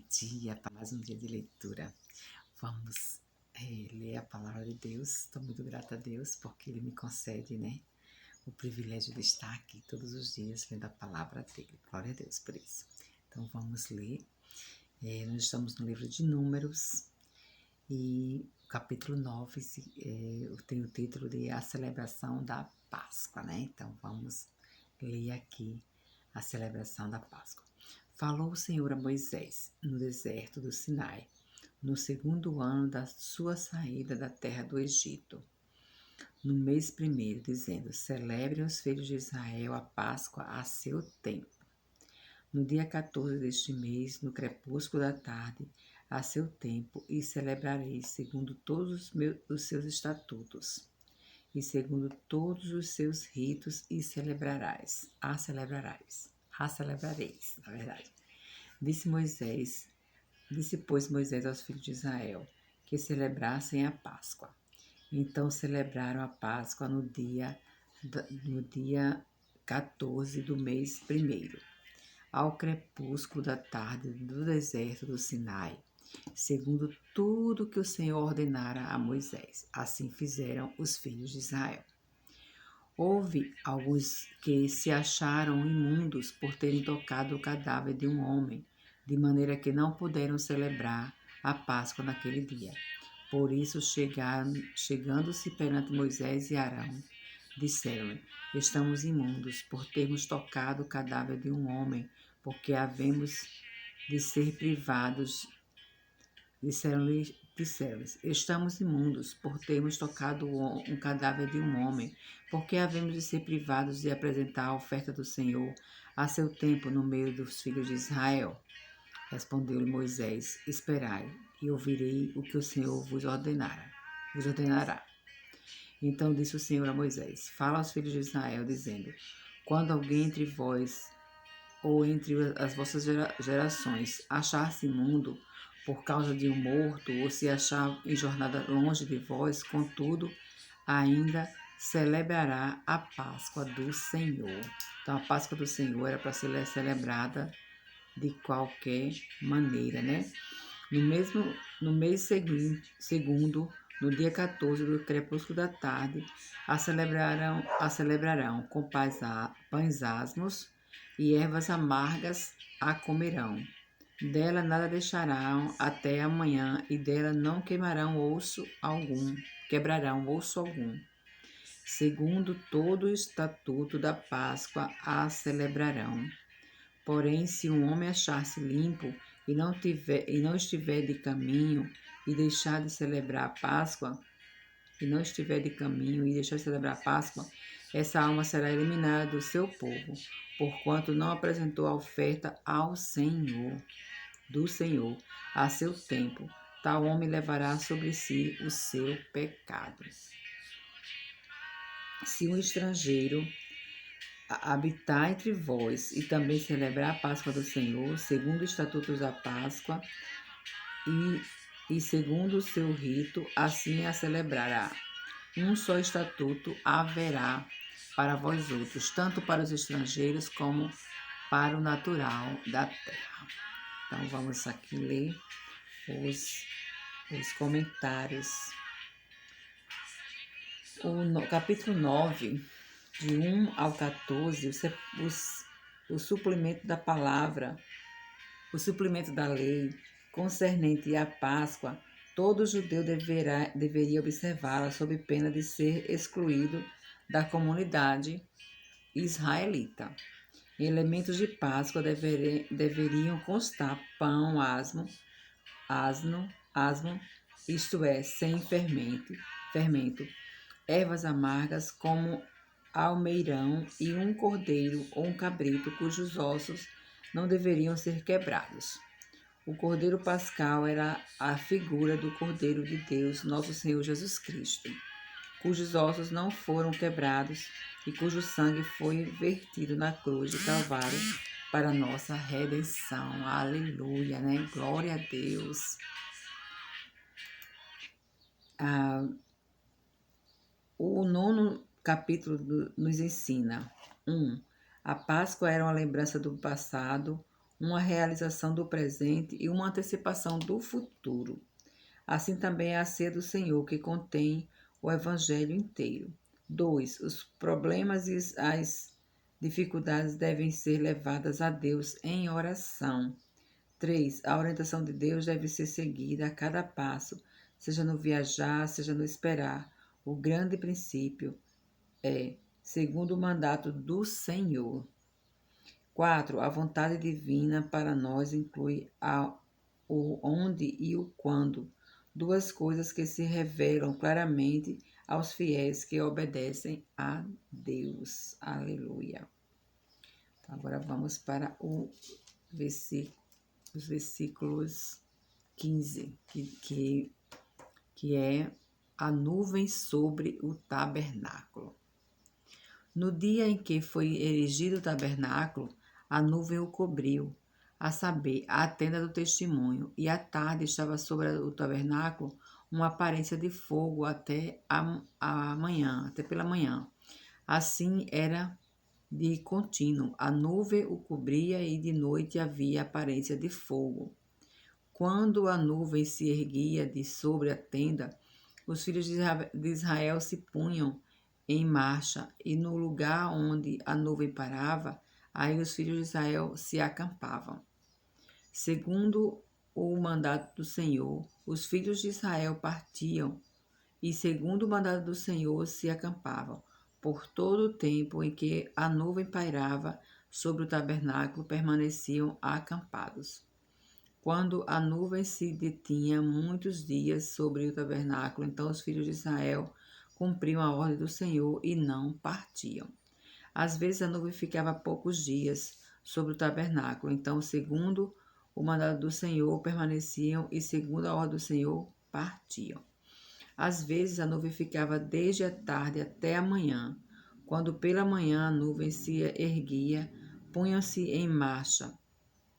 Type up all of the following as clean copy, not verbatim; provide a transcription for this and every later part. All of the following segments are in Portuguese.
dia para mais um dia de leitura. Vamos ler a palavra de Deus. Estou muito grata a Deus porque Ele me concede, o privilégio de estar aqui todos os dias lendo a palavra dEle. Glória a Deus por isso. Então vamos ler. Nós estamos no livro de Números e o capítulo 9 tem o título de A Celebração da Páscoa, Então vamos ler aqui a celebração da Páscoa. Falou o Senhor a Moisés no deserto do Sinai, no segundo ano da sua saída da terra do Egito, no mês primeiro, dizendo: Celebrem os filhos de Israel a Páscoa a seu tempo. No dia 14 deste mês, no crepúsculo da tarde, a seu tempo, e celebrareis segundo todos os seus estatutos, e segundo todos os seus ritos, e celebrareis, na verdade. Disse, pois, Moisés aos filhos de Israel, que celebrassem a Páscoa. Então celebraram a Páscoa no dia 14 do mês primeiro, ao crepúsculo da tarde do deserto do Sinai, segundo tudo que o Senhor ordenara a Moisés. Assim fizeram os filhos de Israel. Houve alguns que se acharam imundos por terem tocado o cadáver de um homem, de maneira que não puderam celebrar a Páscoa naquele dia. Por isso, chegando-se perante Moisés e Arão, disseram-lhe: Estamos imundos por termos tocado o cadáver de um homem, porque havemos de ser privados. Disseram-lhes: Estamos imundos por termos tocado um cadáver de um homem, porque havemos de ser privados de apresentar a oferta do Senhor a seu tempo no meio dos filhos de Israel. Respondeu-lhe Moisés: Esperai, e ouvirei o que o Senhor vos ordenará. Então disse o Senhor a Moisés: Fala aos filhos de Israel, dizendo: Quando alguém entre vós ou entre as vossas gerações achar-se imundo por causa de um morto, ou se achar em jornada longe de vós, contudo, ainda celebrará a Páscoa do Senhor. Então, a Páscoa do Senhor era para ser celebrada de qualquer maneira, No mês segundo, no dia 14 do crepúsculo da tarde, a celebrarão com pães asmos e ervas amargas a comerão. Dela nada deixarão até amanhã, e dela não quebrarão osso algum. Segundo todo o estatuto da Páscoa a celebrarão. Porém, se um homem achar-se limpo e não estiver de caminho e deixar de celebrar a Páscoa, essa alma será eliminada do seu povo, porquanto não apresentou a oferta do Senhor, a seu tempo. Tal homem levará sobre si o seu pecado. Se um estrangeiro habitar entre vós e também celebrar a Páscoa do Senhor, segundo os estatutos da Páscoa e segundo o seu rito, assim a celebrará. Um só estatuto haverá para vós outros, tanto para os estrangeiros como para o natural da terra. Então vamos aqui ler os comentários. O capítulo 9, de 1 ao 14, o suplemento da palavra, o suplemento da lei concernente à Páscoa, todo judeu deveria observá-la sob pena de ser excluído da comunidade israelita. Elementos de Páscoa deveriam constar pão asmo, isto é, sem fermento, ervas amargas como almeirão e um cordeiro ou um cabrito cujos ossos não deveriam ser quebrados. O cordeiro pascal era a figura do Cordeiro de Deus, nosso Senhor Jesus Cristo, cujos ossos não foram quebrados e cujo sangue foi vertido na cruz de Calvário para nossa redenção. Aleluia, Glória a Deus. O 9º capítulo nos ensina: 1. A Páscoa era uma lembrança do passado, uma realização do presente e uma antecipação do futuro. Assim também é a ceia do Senhor, que contém o Evangelho inteiro. 2. Os problemas e as dificuldades devem ser levadas a Deus em oração. 3. A orientação de Deus deve ser seguida a cada passo, seja no viajar, seja no esperar. O grande princípio é segundo o mandato do Senhor. 4. A vontade divina para nós inclui o onde e o quando, duas coisas que se revelam claramente aos fiéis que obedecem a Deus. Aleluia. Então, agora vamos para os versículos 15, que é a nuvem sobre o tabernáculo. No dia em que foi erigido o tabernáculo, a nuvem o cobriu, a saber, a tenda do testemunho, e à tarde estava sobre o tabernáculo uma aparência de fogo até a manhã, até pela manhã. Assim era de contínuo, a nuvem o cobria e de noite havia aparência de fogo. Quando a nuvem se erguia de sobre a tenda, os filhos de Israel se punham em marcha, e no lugar onde a nuvem parava, aí os filhos de Israel se acampavam. Segundo o mandato do Senhor, os filhos de Israel partiam, e segundo o mandato do Senhor se acampavam. Por todo o tempo em que a nuvem pairava sobre o tabernáculo, permaneciam acampados. Quando a nuvem se detinha muitos dias sobre o tabernáculo, então os filhos de Israel cumpriam a ordem do Senhor e não partiam. Às vezes a nuvem ficava poucos dias sobre o tabernáculo, então, segundo o mandado do Senhor, permaneciam e, segundo a ordem do Senhor, partiam. Às vezes a nuvem ficava desde a tarde até a manhã. Quando pela manhã a nuvem se erguia, punham-se em marcha,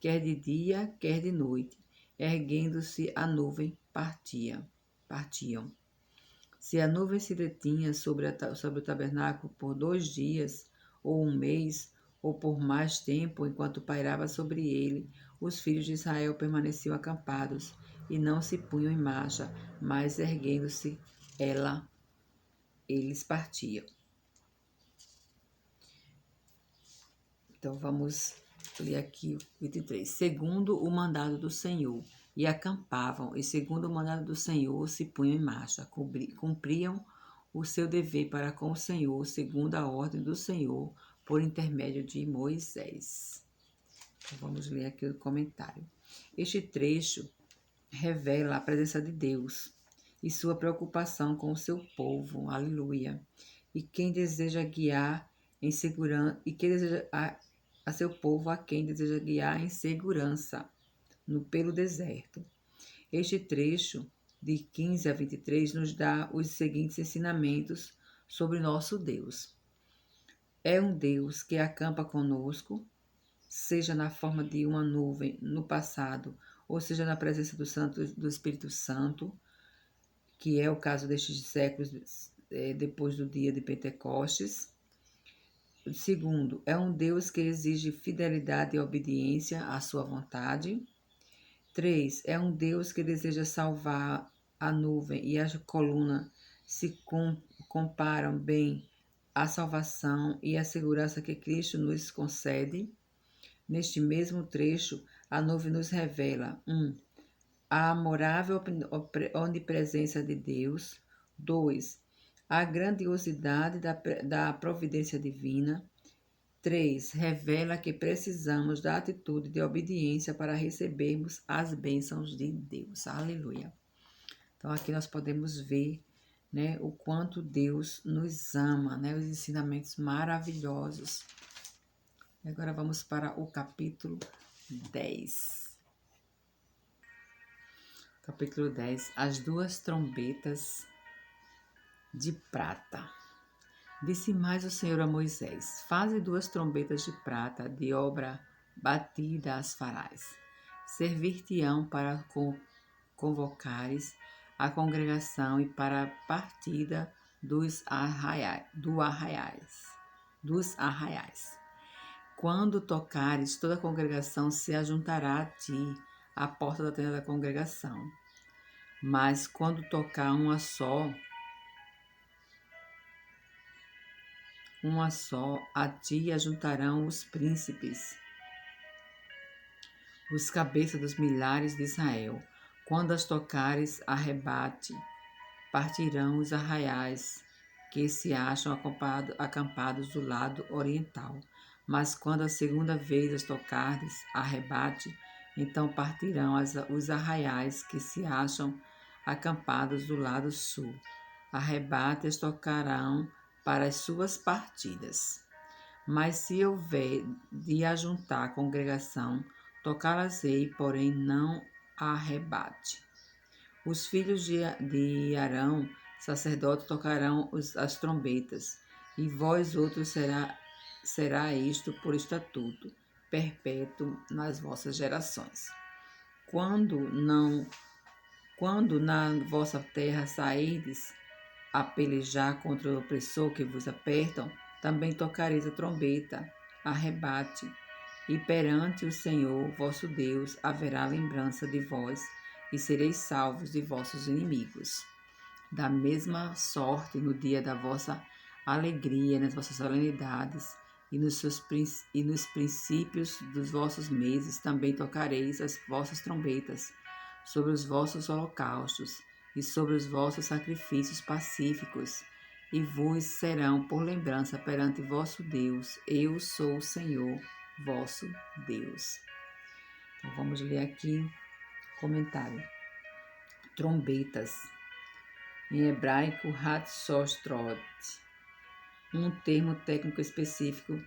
quer de dia, quer de noite. Erguendo-se a nuvem, partiam. Se a nuvem se detinha sobre o tabernáculo por 2 dias, ou 1 mês, ou por mais tempo, enquanto pairava sobre ele, os filhos de Israel permaneciam acampados e não se punham em marcha, mas erguendo-se eles partiam. Então vamos ler aqui o 23. Segundo o mandado do Senhor, e acampavam, e segundo o mandado do Senhor se punham em marcha, cumpriam o seu dever para com o Senhor, segundo a ordem do Senhor, por intermédio de Moisés. Então, vamos ler aqui o comentário. Este trecho revela a presença de Deus e sua preocupação com o seu povo. Aleluia. E quem deseja guiar em segurança, e quem deseja a seu povo, a quem deseja guiar em segurança pelo deserto. Este trecho, de 15 a 23, nos dá os seguintes ensinamentos sobre nosso Deus. É um Deus que acampa conosco, seja na forma de uma nuvem no passado, ou seja na presença do Espírito Santo, que é o caso destes séculos depois do dia de Pentecostes. Segundo, é um Deus que exige fidelidade e obediência à sua vontade. 3. É um Deus que deseja salvar. A nuvem e a coluna se comparam bem à salvação e à segurança que Cristo nos concede. Neste mesmo trecho, a nuvem nos revela 1. A amorável onipresença de Deus. 2. A grandiosidade da providência divina. 3. Revela que precisamos da atitude de obediência para recebermos as bênçãos de Deus. Aleluia. Então, aqui nós podemos ver, né, o quanto Deus nos ama, né, os ensinamentos maravilhosos. E agora vamos para o capítulo 10. Capítulo 10. As 2 trombetas de prata. Disse mais o Senhor a Moisés: Faze 2 trombetas de prata, de obra batida as farás. Servir-te-ão para convocares a congregação e para a partida dos arraiais. quando tocares, toda a congregação se ajuntará a ti, à porta da tenda da congregação. Mas quando tocar uma só, a ti ajuntarão os príncipes, os cabeças dos milhares de Israel. Quando as tocares, arrebate, partirão os arraiais que se acham acampados do lado oriental. Mas quando a segunda vez as tocares, arrebate, então partirão os arraiais que se acham acampados do lado sul. Arrebate as tocarão para as suas partidas. Mas se houver de ajuntar a congregação, tocá-las-ei, porém não arrebate. Os filhos de Arão, sacerdote, tocarão as trombetas, e vós outros será isto por estatuto perpétuo nas vossas gerações. Quando na vossa terra sairdes a pelejar contra o opressor que vos apertam, também tocareis a trombeta, arrebate, e perante o Senhor vosso Deus haverá lembrança de vós, e sereis salvos de vossos inimigos. Da mesma sorte, no dia da vossa alegria, nas vossas solenidades e nos princípios dos vossos meses, também tocareis as vossas trombetas sobre os vossos holocaustos e sobre os vossos sacrifícios pacíficos, e vos serão por lembrança perante vosso Deus. Eu sou o Senhor, vosso Deus. Então, vamos ler aqui o comentário. Trombetas. Em hebraico, Hatzostrot, um termo técnico específico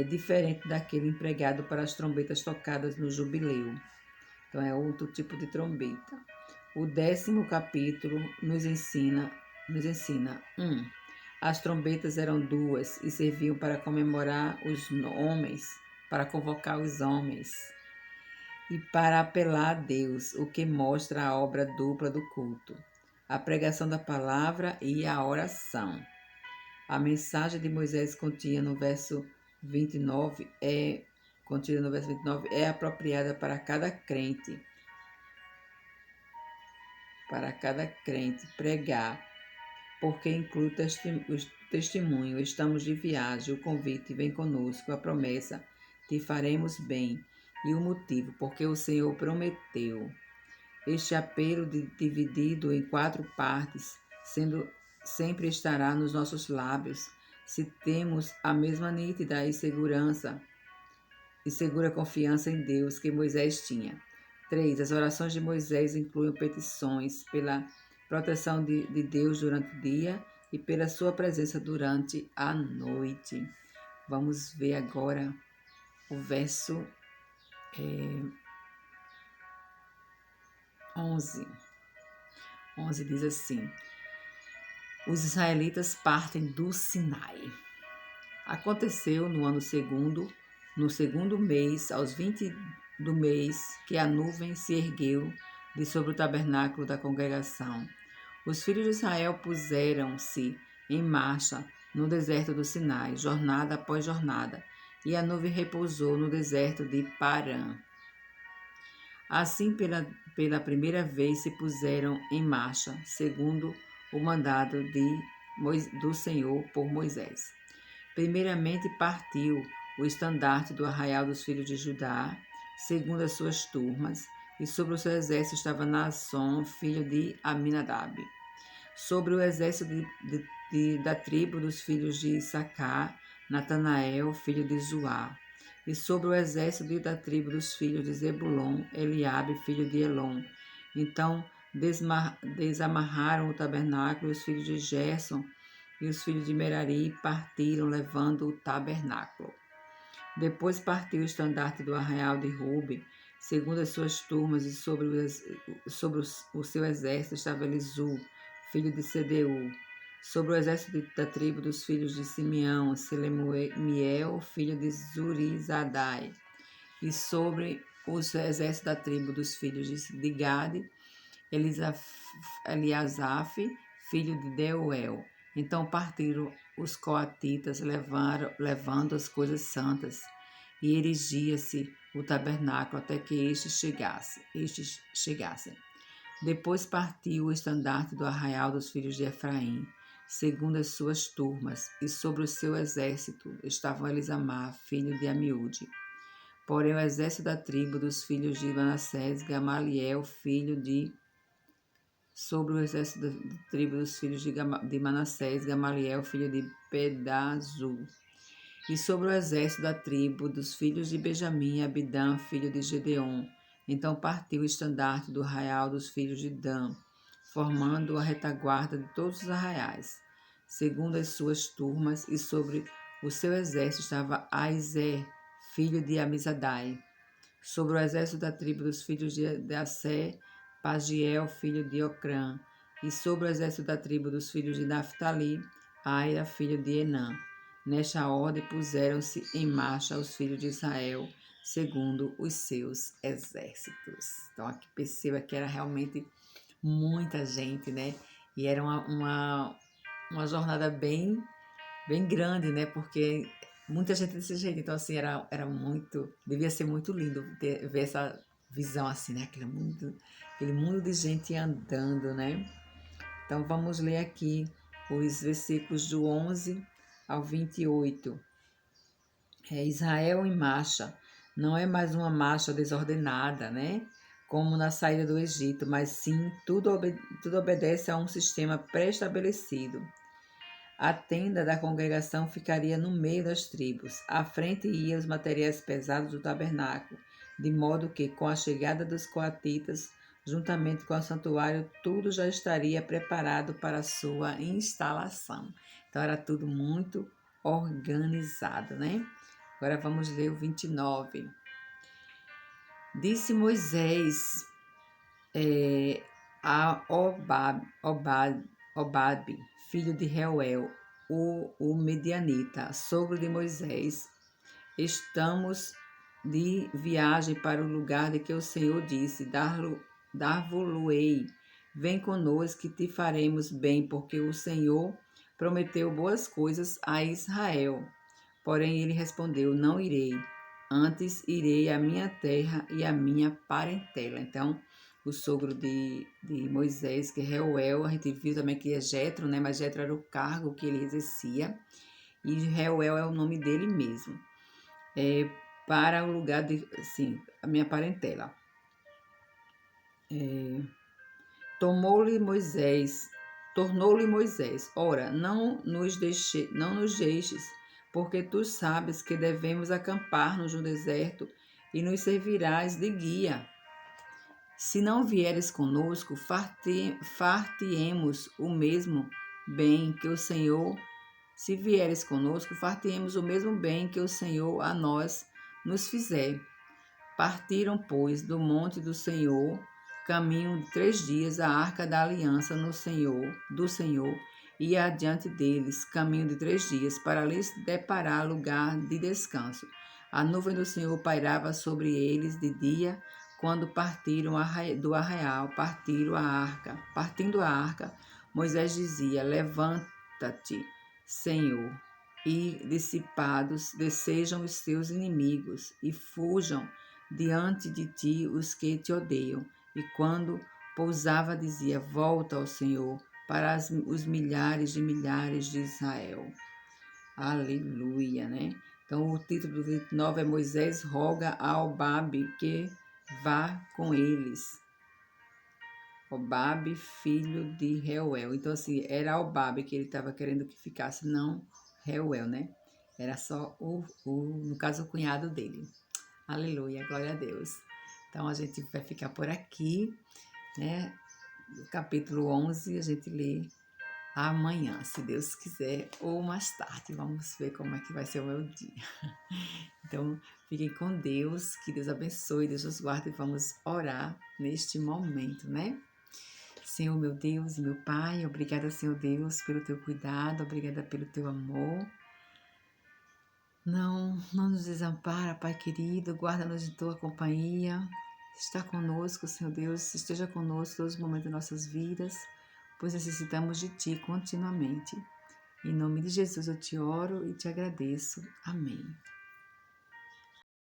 diferente daquele empregado para as trombetas tocadas no jubileu. Então, é outro tipo de trombeta. O 10º capítulo nos ensina 1. As trombetas eram 2 e serviam para comemorar os homens, para convocar os homens e para apelar a Deus, o que mostra a obra dupla do culto, a pregação da palavra e a oração. A mensagem de Moisés contida no verso 29 é apropriada para cada crente pregar, porque inclui o testemunho. Estamos de viagem, o convite, vem conosco, a promessa, te faremos bem, e o motivo, porque o Senhor prometeu. Este apelo dividido em 4 partes, sempre estará nos nossos lábios, se temos a mesma nítida e segura confiança em Deus que Moisés tinha. 3. As orações de Moisés incluem petições pela proteção de Deus durante o dia e pela sua presença durante a noite. Vamos ver agora o verso 11. 11 diz assim: os israelitas partem do Sinai. Aconteceu no ano segundo, no segundo mês, aos 20 do mês, que a nuvem se ergueu de sobre o tabernáculo da congregação. Os filhos de Israel puseram-se em marcha no deserto do Sinai, jornada após jornada, e a nuvem repousou no deserto de Parã. Assim, pela primeira vez se puseram em marcha, segundo o mandado do Senhor por Moisés. Primeiramente partiu o estandarte do arraial dos filhos de Judá, segundo as suas turmas, e sobre o seu exército estava Naasson, filho de Aminadab. Sobre o exército da tribo dos filhos de Issacar, Natanael, filho de Zuá. E sobre o exército da tribo dos filhos de Zebulon, Eliabe, filho de Elon. Então desamarraram o tabernáculo, os filhos de Gerson e os filhos de Merari partiram, levando o tabernáculo. Depois partiu o estandarte do arraial de Rube, segundo as suas turmas, e sobre o seu exército estava Elisu, filho de Sedeu. Sobre o exército da tribo dos filhos de Simeão, Selemuel, filho de Zurizadai. E sobre o exército da tribo dos filhos de Gade, Eliasaf, filho de Deuel. Então partiram os coatitas, levando as coisas santas, e erigia-se o tabernáculo até que estes chegassem. Depois partiu o estandarte do arraial dos filhos de Efraim, segundo as suas turmas, e sobre o seu exército estavam Elisamar, filho de Amiúde. Porém, o exército da tribo dos filhos de Manassés, Gamaliel, filho de... Sobre o exército da tribo dos filhos de Manassés, Gamaliel, filho de Pedazur. E sobre o exército da tribo dos filhos de Benjamim, Abidã, filho de Gedeon. Então partiu o estandarte do arraial dos filhos de Dan, formando a retaguarda de todos os arraiais, segundo as suas turmas, e sobre o seu exército estava Aizé, filho de Amizadai. Sobre o exército da tribo dos filhos de Assé, Pagiel, filho de Ocrã. E sobre o exército da tribo dos filhos de Naphtali, Aira, filho de Enã. Nesta ordem puseram-se em marcha os filhos de Israel, segundo os seus exércitos. Então aqui perceba que era realmente muita gente, né? E era uma jornada bem grande, né? Porque muita gente desse jeito. Então, assim, era muito... Devia ser muito lindo ver essa visão, assim, né? Aquele mundo de gente andando, né? Então, vamos ler aqui os versículos do 11 ao 28. Israel em marcha. Não é mais uma marcha desordenada, né? Como na saída do Egito, mas sim tudo obedece a um sistema pré-estabelecido. A tenda da congregação ficaria no meio das tribos. À frente iam os materiais pesados do tabernáculo, de modo que, com a chegada dos coatitas, juntamente com o santuário, tudo já estaria preparado para a sua instalação. Então, era tudo muito organizado, né? Agora vamos ler o 29. Disse Moisés a Obabe, filho de Reuel, o medianita, sogro de Moisés: estamos de viagem para o lugar de que o Senhor disse: dar-vo-lo-ei, vem conosco que te faremos bem, porque o Senhor prometeu boas coisas a Israel. Porém ele respondeu: não irei, antes irei à minha terra e à minha parentela. Então, o sogro de Moisés, que é Reuel, a gente viu também que é Jetro, né? Mas Jetro era o cargo que ele exercia, e Reuel é o nome dele mesmo. Para o lugar de, assim, a minha parentela. Tornou-lhe Moisés, ora, não nos deixes, porque tu sabes que devemos acampar-nos no deserto e nos servirás de guia. Se não vieres conosco, fartiemos o mesmo bem que o Senhor. Se vieres conosco, fartiemos o mesmo bem que o Senhor a nós nos fizer. Partiram, pois, do monte do Senhor, caminho de 3 dias, a arca da aliança do Senhor, e adiante deles, caminho de 3 dias, para lhes deparar lugar de descanso. A nuvem do Senhor pairava sobre eles de dia, quando partiram do arraial, partindo a arca, Moisés dizia: levanta-te, Senhor, e dissipados sejam os teus inimigos, e fujam diante de ti os que te odeiam. E quando pousava, dizia: volta ao Senhor, para os milhares de Israel. Aleluia, né? Então, o título do 29 é Moisés roga a Obabe que vá com eles. Obabe, filho de Reuel. Então, assim, era Obabe que ele estava querendo que ficasse, não Reuel, né? Era só no caso, o cunhado dele. Aleluia, glória a Deus. Então, a gente vai ficar por aqui, né? O capítulo 11, a gente lê amanhã, se Deus quiser, ou mais tarde. Vamos ver como é que vai ser o meu dia. Então, fiquem com Deus, que Deus abençoe, Deus os guarde, e vamos orar neste momento, né? Senhor, meu Deus e meu Pai, obrigada, Senhor Deus, pelo teu cuidado, obrigada pelo teu amor. Não nos desampara, Pai querido, guarda-nos em tua companhia. Está conosco, Senhor Deus, esteja conosco todos os momentos de nossas vidas, pois necessitamos de Ti continuamente. Em nome de Jesus eu te oro e te agradeço. Amém.